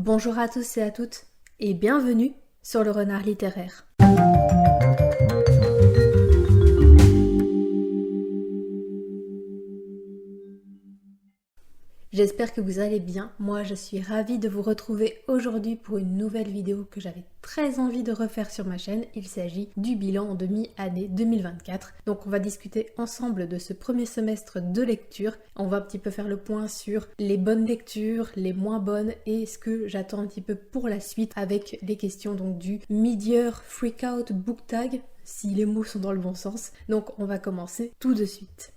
Bonjour à tous et à toutes et bienvenue sur le Renard littéraire. J'espère que vous allez bien. Moi, je suis ravie de vous retrouver aujourd'hui pour une nouvelle vidéo que j'avais très envie de refaire sur ma chaîne. Il s'agit du bilan de mi-année 2024. Donc, on va discuter ensemble de ce premier semestre de lecture. On va un petit peu faire le point sur les bonnes lectures, les moins bonnes et ce que j'attends un petit peu pour la suite avec les questions donc du Mid-Year Freakout Book Tag, si les mots sont dans le bon sens. Donc, on va commencer tout de suite.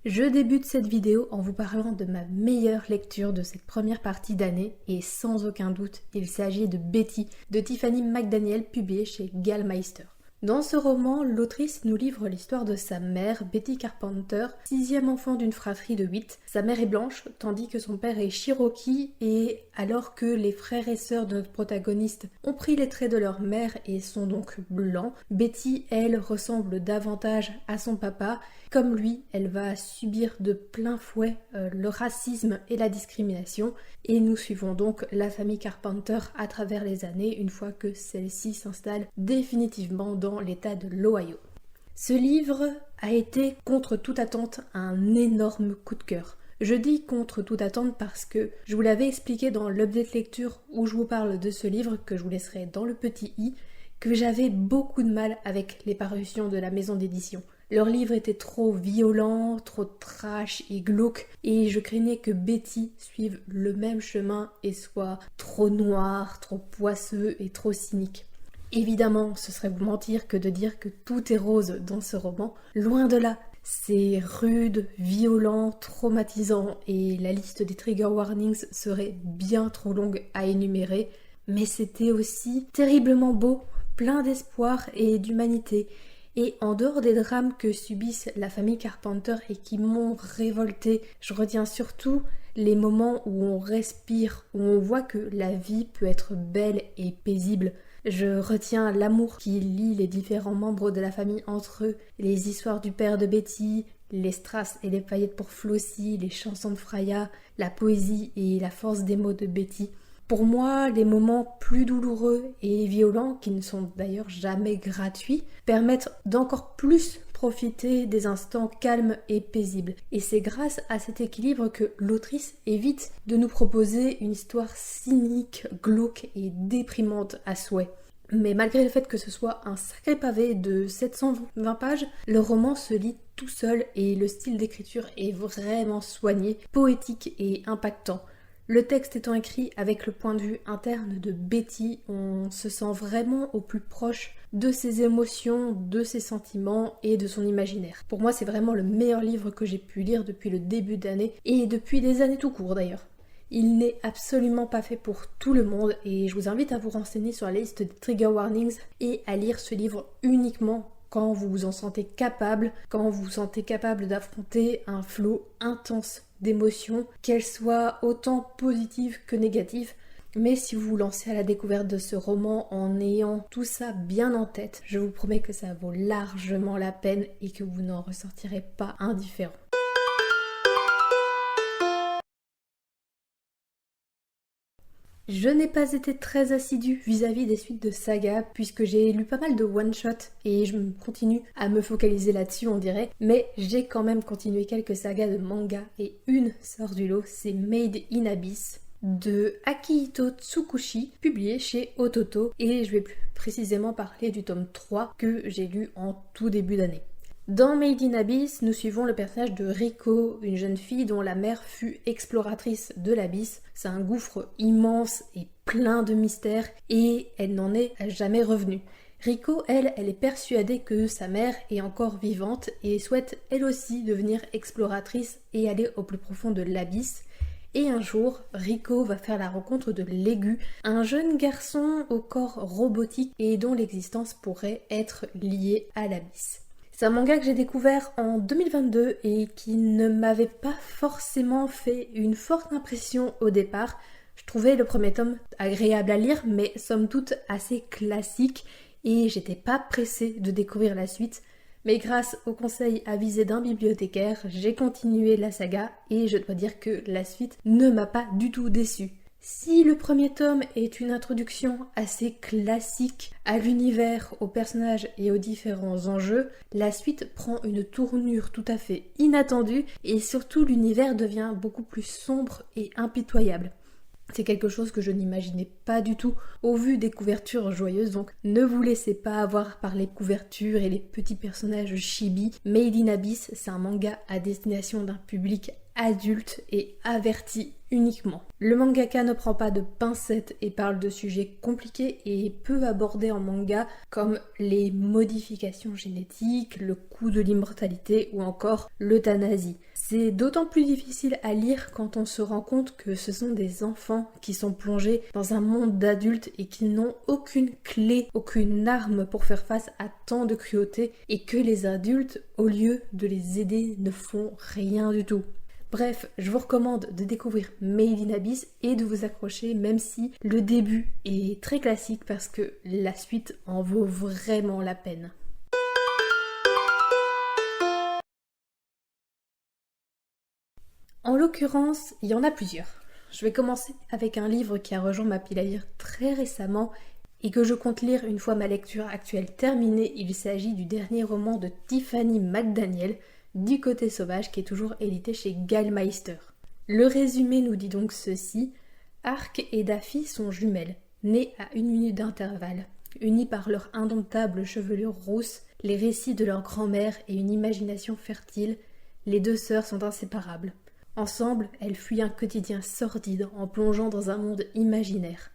Je débute cette vidéo en vous parlant de ma meilleure lecture de cette première partie d'année et sans aucun doute, il s'agit de Betty de Tiffany McDaniel publié chez Gallmeister. Dans ce roman, l'autrice nous livre l'histoire de sa mère, Betty Carpenter, sixième enfant d'une fratrie de 8. Sa mère est blanche, tandis que son père est cherokee, et alors que les frères et sœurs de notre protagoniste ont pris les traits de leur mère et sont donc blancs, Betty, elle, ressemble davantage à son papa. Comme lui, elle va subir de plein fouet le racisme et la discrimination, et nous suivons donc la famille Carpenter à travers les années, une fois que celle-ci s'installe définitivement dans l'état de l'Ohio. Ce livre a été, contre toute attente, un énorme coup de cœur. Je dis contre toute attente parce que je vous l'avais expliqué dans l'update lecture où je vous parle de ce livre, que je vous laisserai dans le petit i, que j'avais beaucoup de mal avec les parutions de la maison d'édition. Leurs livres étaient trop violents, trop trash et glauques, et je craignais que Betty suive le même chemin et soit trop noir, trop poisseux et trop cynique. Évidemment, ce serait vous mentir que de dire que tout est rose dans ce roman, loin de là. C'est rude, violent, traumatisant, et la liste des trigger warnings serait bien trop longue à énumérer, mais c'était aussi terriblement beau, plein d'espoir et d'humanité. Et en dehors des drames que subissent la famille Carpenter et qui m'ont révoltée, je retiens surtout les moments où on respire, où on voit que la vie peut être belle et paisible. Je retiens l'amour qui lie les différents membres de la famille entre eux, les histoires du père de Betty, les strass et les paillettes pour Flossie, les chansons de Freya, la poésie et la force des mots de Betty. Pour moi, les moments plus douloureux et violents, qui ne sont d'ailleurs jamais gratuits, permettent d'encore plus profiter des instants calmes et paisibles. Et c'est grâce à cet équilibre que l'autrice évite de nous proposer une histoire cynique, glauque et déprimante à souhait. Mais malgré le fait que ce soit un sacré pavé de 720 pages, le roman se lit tout seul et le style d'écriture est vraiment soigné, poétique et impactant. Le texte étant écrit avec le point de vue interne de Betty, on se sent vraiment au plus proche de ses émotions, de ses sentiments et de son imaginaire. Pour moi, c'est vraiment le meilleur livre que j'ai pu lire depuis le début d'année et depuis des années tout court d'ailleurs. Il n'est absolument pas fait pour tout le monde et je vous invite à vous renseigner sur la liste des trigger warnings et à lire ce livre uniquement quand vous vous en sentez capable, quand vous vous sentez capable d'affronter un flot intense d'émotions, qu'elles soient autant positives que négatives. Mais si vous vous lancez à la découverte de ce roman en ayant tout ça bien en tête, je vous promets que ça vaut largement la peine et que vous n'en ressortirez pas indifférent. Je n'ai pas été très assidue vis-à-vis des suites de saga puisque j'ai lu pas mal de one-shot et je continue à me focaliser là-dessus on dirait, mais j'ai quand même continué quelques sagas de manga et une sort du lot, c'est Made in Abyss de Akihito Tsukushi, publié chez Ototo, et je vais plus précisément parler du tome 3 que j'ai lu en tout début d'année. Dans Made in Abyss, nous suivons le personnage de Riko, une jeune fille dont la mère fut exploratrice de l'abysse. C'est un gouffre immense et plein de mystères et elle n'en est jamais revenue. Riko, elle est persuadée que sa mère est encore vivante et souhaite elle aussi devenir exploratrice et aller au plus profond de l'abysse. Et un jour, Riko va faire la rencontre de Legu, un jeune garçon au corps robotique et dont l'existence pourrait être liée à l'abysse. C'est un manga que j'ai découvert en 2022 et qui ne m'avait pas forcément fait une forte impression au départ. Je trouvais le premier tome agréable à lire, mais somme toute assez classique et j'étais pas pressée de découvrir la suite. Mais grâce au conseil avisé d'un bibliothécaire, j'ai continué la saga et je dois dire que la suite ne m'a pas du tout déçue. Si le premier tome est une introduction assez classique à l'univers, aux personnages et aux différents enjeux, la suite prend une tournure tout à fait inattendue et surtout l'univers devient beaucoup plus sombre et impitoyable. C'est quelque chose que je n'imaginais pas du tout au vu des couvertures joyeuses, donc ne vous laissez pas avoir par les couvertures et les petits personnages chibi. Made in Abyss, c'est un manga à destination d'un public adulte et averti uniquement. Le mangaka ne prend pas de pincettes et parle de sujets compliqués et peu abordés en manga comme les modifications génétiques, le coût de l'immortalité ou encore l'euthanasie. C'est d'autant plus difficile à lire quand on se rend compte que ce sont des enfants qui sont plongés dans un monde d'adultes et qui n'ont aucune clé, aucune arme pour faire face à tant de cruauté et que les adultes, au lieu de les aider, ne font rien du tout. Bref, je vous recommande de découvrir Made in Abyss et de vous accrocher même si le début est très classique parce que la suite en vaut vraiment la peine. En l'occurrence, il y en a plusieurs. Je vais commencer avec un livre qui a rejoint ma pile à lire très récemment et que je compte lire une fois ma lecture actuelle terminée. Il s'agit du dernier roman de Tiffany McDaniel, Du côté sauvage, qui est toujours édité chez Gallmeister. Le résumé nous dit donc ceci: Ark et Daffy sont jumelles, nées à 1 minute d'intervalle. Unies par leur indomptable chevelure rousse, les récits de leur grand-mère et une imagination fertile, les deux sœurs sont inséparables. Ensemble, elles fuient un quotidien sordide en plongeant dans un monde imaginaire.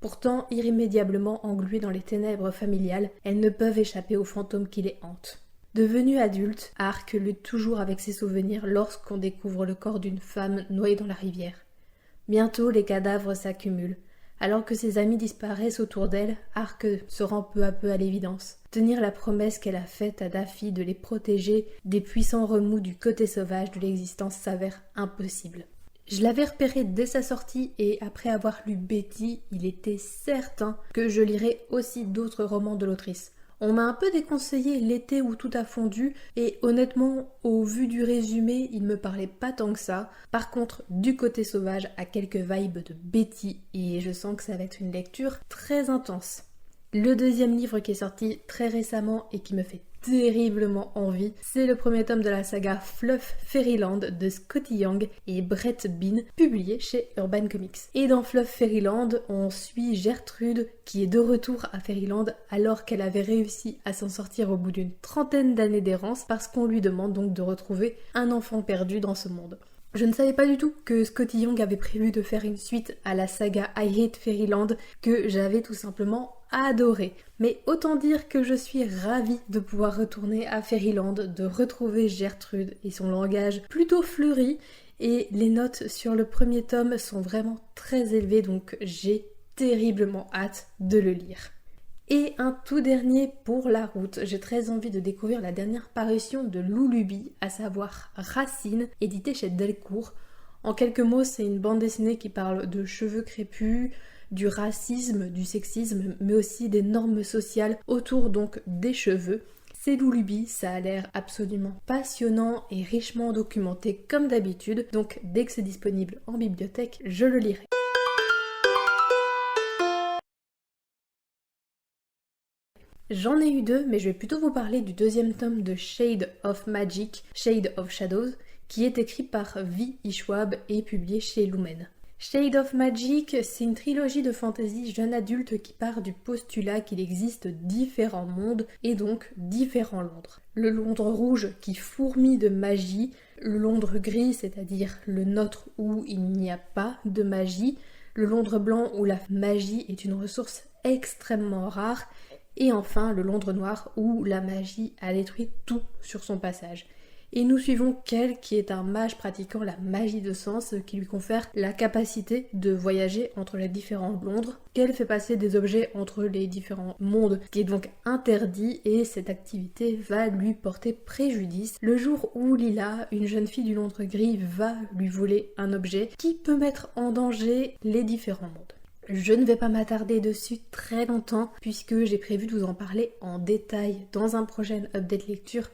Pourtant, irrémédiablement engluées dans les ténèbres familiales, elles ne peuvent échapper aux fantômes qui les hantent. Devenue adulte, Ark lutte toujours avec ses souvenirs lorsqu'on découvre le corps d'une femme noyée dans la rivière. Bientôt, les cadavres s'accumulent. Alors que ses amis disparaissent autour d'elle, Ark se rend peu à peu à l'évidence. Tenir la promesse qu'elle a faite à Daffy de les protéger des puissants remous du côté sauvage de l'existence s'avère impossible. Je l'avais repéré dès sa sortie et après avoir lu Betty, il était certain que je lirais aussi d'autres romans de l'autrice. On m'a un peu déconseillé L'été où tout a fondu et honnêtement, au vu du résumé, il me parlait pas tant que ça. Par contre, Du côté sauvage a quelques vibes de Betty et je sens que ça va être une lecture très intense. Le deuxième livre qui est sorti très récemment et qui me fait terriblement envie, c'est le premier tome de la saga Fluff Fairyland de Scotty Young et Brett Bean, publié chez Urban Comics. Et dans Fluff Fairyland, on suit Gertrude qui est de retour à Fairyland alors qu'elle avait réussi à s'en sortir au bout d'une 30aine d'années d'errance parce qu'on lui demande donc de retrouver un enfant perdu dans ce monde. Je ne savais pas du tout que Scotty Young avait prévu de faire une suite à la saga I Hate Fairyland que j'avais tout simplement adoré. Mais autant dire que je suis ravie de pouvoir retourner à Fairyland, de retrouver Gertrude et son langage plutôt fleuri et les notes sur le premier tome sont vraiment très élevées donc j'ai terriblement hâte de le lire. Et un tout dernier pour la route, j'ai très envie de découvrir la dernière parution de Loulubi, à savoir Racine, édité chez Delcourt. En quelques mots, c'est une bande dessinée qui parle de cheveux crépus, du racisme, du sexisme, mais aussi des normes sociales autour donc des cheveux. C'est Loulubi, ça a l'air absolument passionnant et richement documenté comme d'habitude, donc dès que c'est disponible en bibliothèque, je le lirai. J'en ai eu deux, mais je vais plutôt vous parler du deuxième tome de Shade of Magic, Shade of Shadows, qui est écrit par Vi Ishwab et publié chez Lumen. Shade of Magic, c'est une trilogie de fantasy jeune adulte qui part du postulat qu'il existe différents mondes et donc différents Londres. Le Londres rouge qui fourmille de magie, le Londres gris, c'est-à-dire le nôtre où il n'y a pas de magie, le Londres blanc où la magie est une ressource extrêmement rare, et enfin le Londres noir où la magie a détruit tout sur son passage. Et nous suivons Kel qui est un mage pratiquant la magie de sens qui lui confère la capacité de voyager entre les différents Londres. Kel fait passer des objets entre les différents mondes, ce qui est donc interdit et cette activité va lui porter préjudice le jour où Lila, une jeune fille du Londres gris, va lui voler un objet qui peut mettre en danger les différents mondes. Je ne vais pas m'attarder dessus très longtemps puisque j'ai prévu de vous en parler en détail dans un prochain update lecture,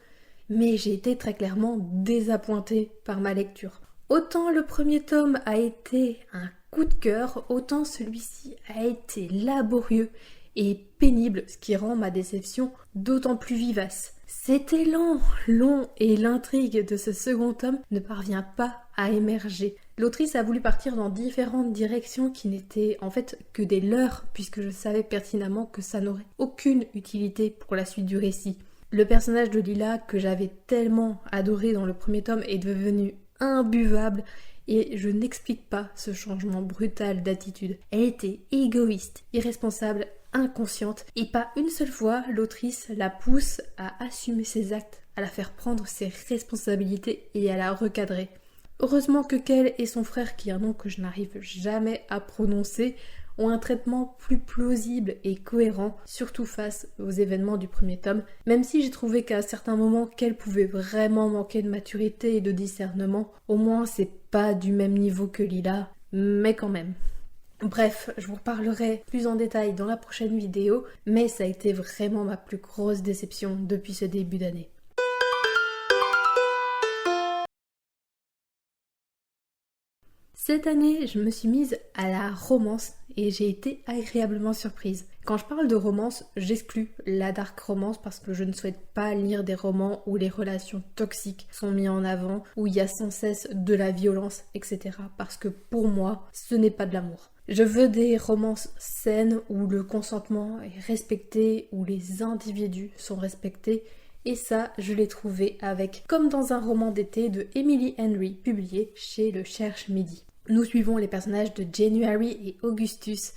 mais j'ai été très clairement désappointée par ma lecture. Autant le premier tome a été un coup de cœur, autant celui-ci a été laborieux et pénible, ce qui rend ma déception d'autant plus vivace. C'était long et l'intrigue de ce second tome ne parvient pas à émerger. L'autrice a voulu partir dans différentes directions qui n'étaient en fait que des leurres, puisque je savais pertinemment que ça n'aurait aucune utilité pour la suite du récit. Le personnage de Lila, que j'avais tellement adoré dans le premier tome, est devenu imbuvable et je n'explique pas ce changement brutal d'attitude. Elle était égoïste, irresponsable, inconsciente et pas une seule fois l'autrice la pousse à assumer ses actes, à la faire prendre ses responsabilités et à la recadrer. Heureusement que Kel et son frère, qui est un nom que je n'arrive jamais à prononcer, ont un traitement plus plausible et cohérent, surtout face aux événements du premier tome, même si j'ai trouvé qu'à certains moments Kel pouvait vraiment manquer de maturité et de discernement, au moins c'est pas du même niveau que Lila, mais quand même. Bref, je vous reparlerai plus en détail dans la prochaine vidéo, mais ça a été vraiment ma plus grosse déception depuis ce début d'année. Cette année, je me suis mise à la romance et j'ai été agréablement surprise. Quand je parle de romance, j'exclus la dark romance parce que je ne souhaite pas lire des romans où les relations toxiques sont mises en avant, où il y a sans cesse de la violence, etc. Parce que pour moi, ce n'est pas de l'amour. Je veux des romances saines où le consentement est respecté, où les individus sont respectés. Et ça, je l'ai trouvé avec Comme dans un roman d'été de Emily Henry, publié chez Le Cherche Midi. Nous suivons les personnages de January et Augustus,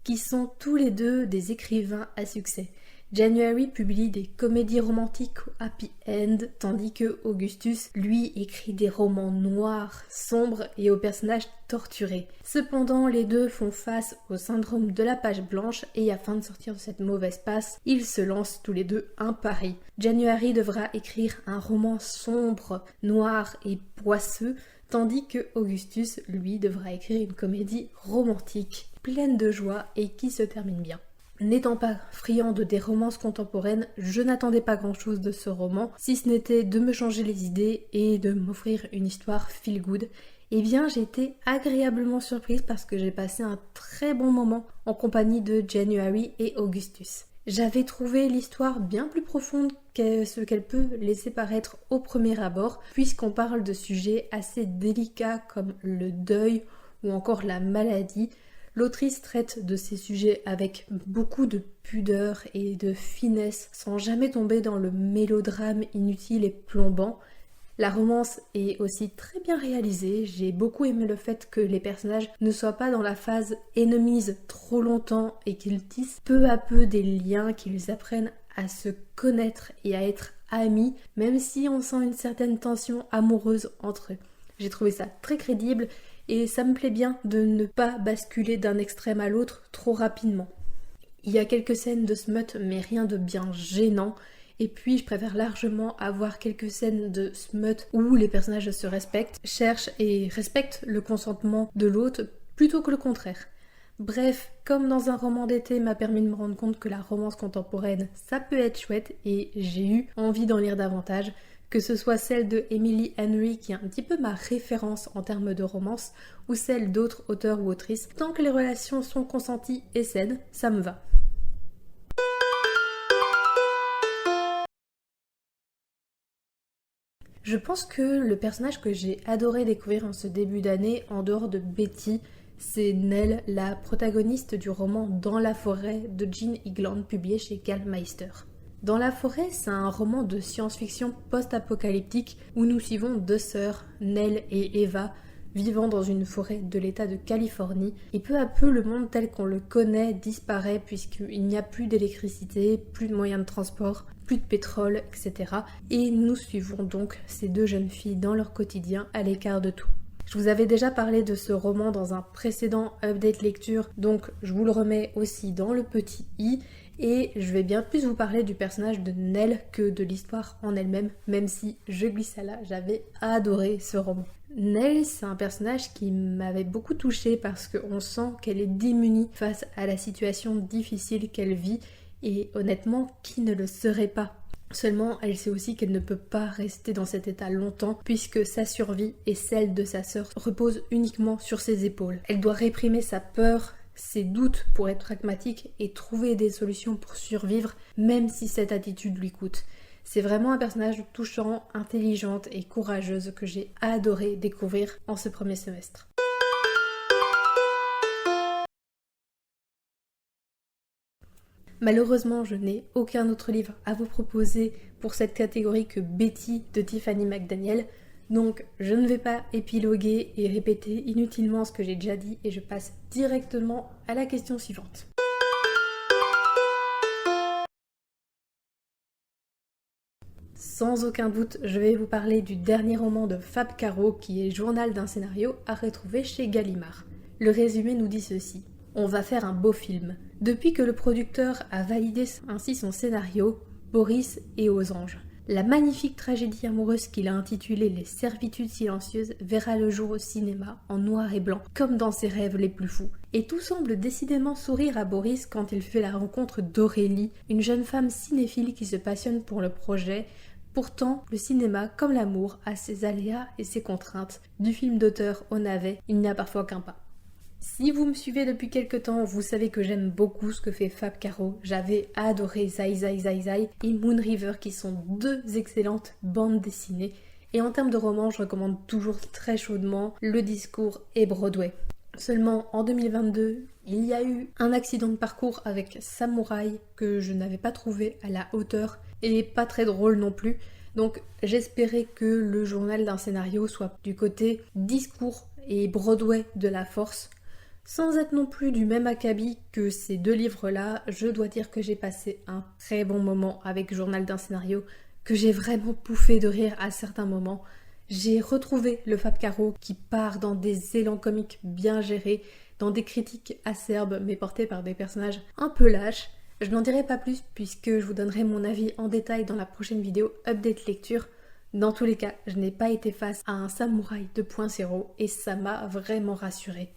qui sont tous les deux des écrivains à succès. January publie des comédies romantiques au happy end, tandis que Augustus, lui, écrit des romans noirs, sombres et aux personnages torturés. Cependant, les deux font face au syndrome de la page blanche et afin de sortir de cette mauvaise passe, ils se lancent tous les deux un pari. January devra écrire un roman sombre, noir et poisseux, tandis que Augustus, lui, devra écrire une comédie romantique, pleine de joie et qui se termine bien. N'étant pas friande des romances contemporaines, je n'attendais pas grand-chose de ce roman, si ce n'était de me changer les idées et de m'offrir une histoire feel good. Eh bien, j'ai été agréablement surprise parce que j'ai passé un très bon moment en compagnie de January et Augustus. J'avais trouvé l'histoire bien plus profonde que ce qu'elle peut laisser paraître au premier abord, puisqu'on parle de sujets assez délicats comme le deuil ou encore la maladie. L'autrice traite de ces sujets avec beaucoup de pudeur et de finesse, sans jamais tomber dans le mélodrame inutile et plombant. La romance est aussi très bien réalisée, j'ai beaucoup aimé le fait que les personnages ne soient pas dans la phase enemies trop longtemps et qu'ils tissent peu à peu des liens, qu'ils apprennent à se connaître et à être amis, même si on sent une certaine tension amoureuse entre eux. J'ai trouvé ça très crédible et ça me plaît bien de ne pas basculer d'un extrême à l'autre trop rapidement. Il y a quelques scènes de smut mais rien de bien gênant. Et puis je préfère largement avoir quelques scènes de smut où les personnages se respectent, cherchent et respectent le consentement de l'autre plutôt que le contraire. Bref, comme dans un roman d'été m'a permis de me rendre compte que la romance contemporaine ça peut être chouette et j'ai eu envie d'en lire davantage, que ce soit celle de Emily Henry qui est un petit peu ma référence en termes de romance ou celle d'autres auteurs ou autrices, tant que les relations sont consenties et saines, ça me va. Je pense que le personnage que j'ai adoré découvrir en ce début d'année, en dehors de Betty, c'est Nell, la protagoniste du roman Dans la forêt de Jean Higland, publié chez Gallmeister. Dans la forêt, c'est un roman de science-fiction post-apocalyptique où nous suivons deux sœurs, Nell et Eva, vivant dans une forêt de l'état de Californie. Et peu à peu, le monde tel qu'on le connaît disparaît puisqu'il n'y a plus d'électricité, plus de moyens de transport, plus de pétrole, etc. Et nous suivons donc ces deux jeunes filles dans leur quotidien à l'écart de tout. Je vous avais déjà parlé de ce roman dans un précédent update lecture, donc je vous le remets aussi dans le petit i. et je vais bien plus vous parler du personnage de Nell que de l'histoire en elle-même, même si je glisse à là, j'avais adoré ce roman. Nell, c'est un personnage qui m'avait beaucoup touchée parce qu'on sent qu'elle est démunie face à la situation difficile qu'elle vit, et honnêtement, qui ne le serait pas? Seulement, elle sait aussi qu'elle ne peut pas rester dans cet état longtemps puisque sa survie et celle de sa sœur reposent uniquement sur ses épaules. Elle doit réprimer sa peur, ses doutes pour être pragmatique et trouver des solutions pour survivre, même si cette attitude lui coûte. C'est vraiment un personnage touchant, intelligente et courageuse que j'ai adoré découvrir en ce premier semestre. Malheureusement, je n'ai aucun autre livre à vous proposer pour cette catégorie que Betty de Tiffany McDaniel, donc je ne vais pas épiloguer et répéter inutilement ce que j'ai déjà dit et je passe directement à la question suivante. Sans aucun doute, je vais vous parler du dernier roman de Fab Caro qui est Journal d'un scénario à retrouver chez Gallimard. Le résumé nous dit ceci. On va faire un beau film. Depuis que le producteur a validé ainsi son scénario, Boris est aux anges. La magnifique tragédie amoureuse qu'il a intitulée Les Servitudes silencieuses verra le jour au cinéma en noir et blanc, comme dans ses rêves les plus fous. Et tout semble décidément sourire à Boris quand il fait la rencontre d'Aurélie, une jeune femme cinéphile qui se passionne pour le projet. Pourtant, le cinéma, comme l'amour, a ses aléas et ses contraintes. Du film d'auteur au navet, il n'y a parfois qu'un pas. Si vous me suivez depuis quelque temps, vous savez que j'aime beaucoup ce que fait Fab Caro. J'avais adoré Zai Zai Zai Zai et Moon River qui sont deux excellentes bandes dessinées. Et en termes de romans, je recommande toujours très chaudement Le Discours et Broadway. Seulement en 2022, il y a eu un accident de parcours avec Samouraï que je n'avais pas trouvé à la hauteur et pas très drôle non plus. Donc j'espérais que le journal d'un scénario soit du côté discours et Broadway de la force. Sans être non plus du même acabit que ces deux livres-là, je dois dire que j'ai passé un très bon moment avec Journal d'un scénario, que j'ai vraiment pouffé de rire à certains moments. J'ai retrouvé le Fab Caro qui part dans des élans comiques bien gérés, dans des critiques acerbes mais portées par des personnages un peu lâches. Je n'en dirai pas plus puisque je vous donnerai mon avis en détail dans la prochaine vidéo Update Lecture. Dans tous les cas, je n'ai pas été face à un Samouraï 2.0 et ça m'a vraiment rassurée.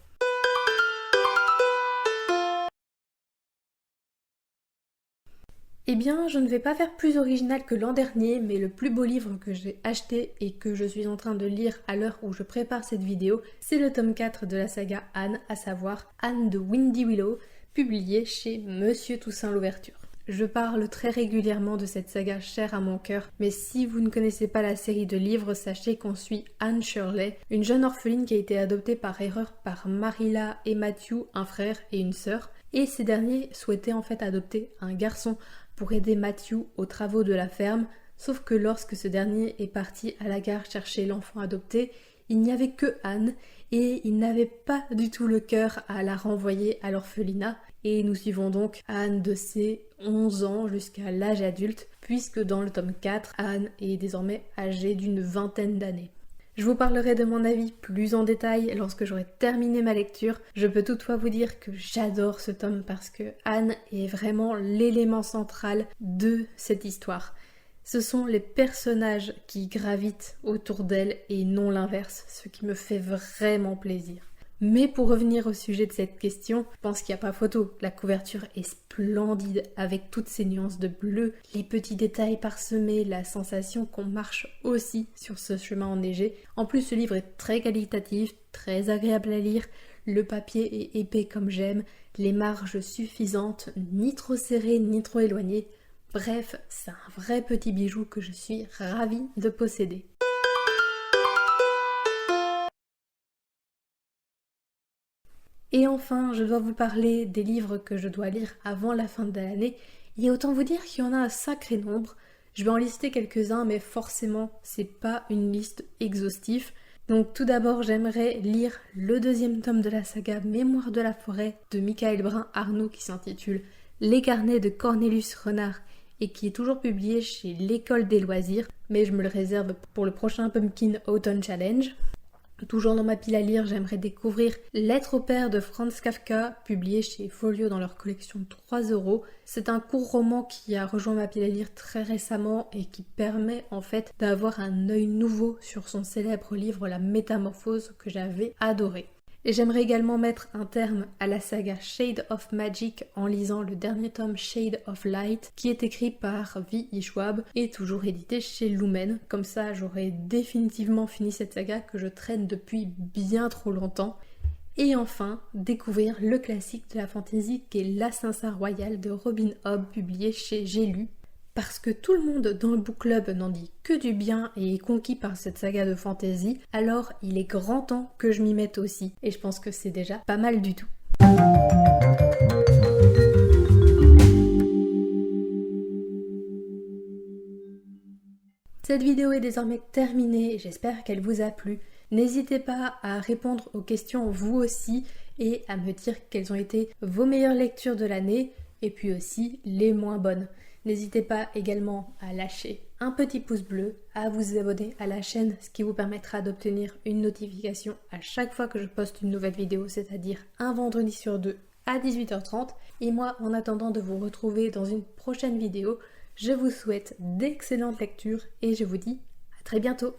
Eh bien, je ne vais pas faire plus original que l'an dernier, mais le plus beau livre que j'ai acheté et que je suis en train de lire à l'heure où je prépare cette vidéo, c'est le tome 4 de la saga Anne, à savoir Anne de Windy Willow, publié chez Monsieur Toussaint Louverture. Je parle très régulièrement de cette saga chère à mon cœur, mais si vous ne connaissez pas la série de livres, sachez qu'on suit Anne Shirley, une jeune orpheline qui a été adoptée par erreur par Marilla et Matthew, un frère et une sœur, et ces derniers souhaitaient en fait adopter un garçon pour aider Matthew aux travaux de la ferme, sauf que lorsque ce dernier est parti à la gare chercher l'enfant adopté, il n'y avait que Anne et il n'avait pas du tout le cœur à la renvoyer à l'orphelinat. Et nous suivons donc Anne de ses 11 ans jusqu'à l'âge adulte, puisque dans le tome 4, Anne est désormais âgée d'une vingtaine d'années. Je vous parlerai de mon avis plus en détail lorsque j'aurai terminé ma lecture. Je peux toutefois vous dire que j'adore ce tome parce que Anne est vraiment l'élément central de cette histoire. Ce sont les personnages qui gravitent autour d'elle et non l'inverse, ce qui me fait vraiment plaisir. Mais pour revenir au sujet de cette question, je pense qu'il n'y a pas photo. La couverture est splendide avec toutes ces nuances de bleu, les petits détails parsemés, la sensation qu'on marche aussi sur ce chemin enneigé. En plus, ce livre est très qualitatif, très agréable à lire, le papier est épais comme j'aime, les marges suffisantes, ni trop serrées ni trop éloignées. Bref, c'est un vrai petit bijou que je suis ravie de posséder. Et enfin, je dois vous parler des livres que je dois lire avant la fin de l'année. Et autant vous dire qu'il y en a un sacré nombre. Je vais en lister quelques-uns, mais forcément, c'est pas une liste exhaustive. Donc tout d'abord, j'aimerais lire le deuxième tome de la saga Mémoire de la forêt de Michael Brun-Arnaud qui s'intitule Les carnets de Cornelius Renard et qui est toujours publié chez l'École des loisirs, mais je me le réserve pour le prochain Pumpkin Autumn Challenge. Toujours dans ma pile à lire, j'aimerais découvrir Lettre au père de Franz Kafka, publié chez Folio dans leur collection 3€. C'est un court roman qui a rejoint ma pile à lire très récemment et qui permet en fait d'avoir un œil nouveau sur son célèbre livre La Métamorphose que j'avais adoré. Et j'aimerais également mettre un terme à la saga Shade of Magic en lisant le dernier tome Shade of Light qui est écrit par V.E. Schwab et toujours édité chez Lumen. Comme ça, j'aurai définitivement fini cette saga que je traîne depuis bien trop longtemps. Et enfin, découvrir le classique de la fantasy qui est L'Assassin Royal de Robin Hobb publié chez J'ai lu. Parce que tout le monde dans le book club n'en dit que du bien et est conquis par cette saga de fantasy, alors il est grand temps que je m'y mette aussi. Et je pense que c'est déjà pas mal du tout. Cette vidéo est désormais terminée et j'espère qu'elle vous a plu. N'hésitez pas à répondre aux questions vous aussi et à me dire quelles ont été vos meilleures lectures de l'année et puis aussi les moins bonnes. N'hésitez pas également à lâcher un petit pouce bleu, à vous abonner à la chaîne, ce qui vous permettra d'obtenir une notification à chaque fois que je poste une nouvelle vidéo, c'est-à-dire un vendredi sur 2 à 18h30. Et moi, en attendant de vous retrouver dans une prochaine vidéo, je vous souhaite d'excellentes lectures et je vous dis à très bientôt.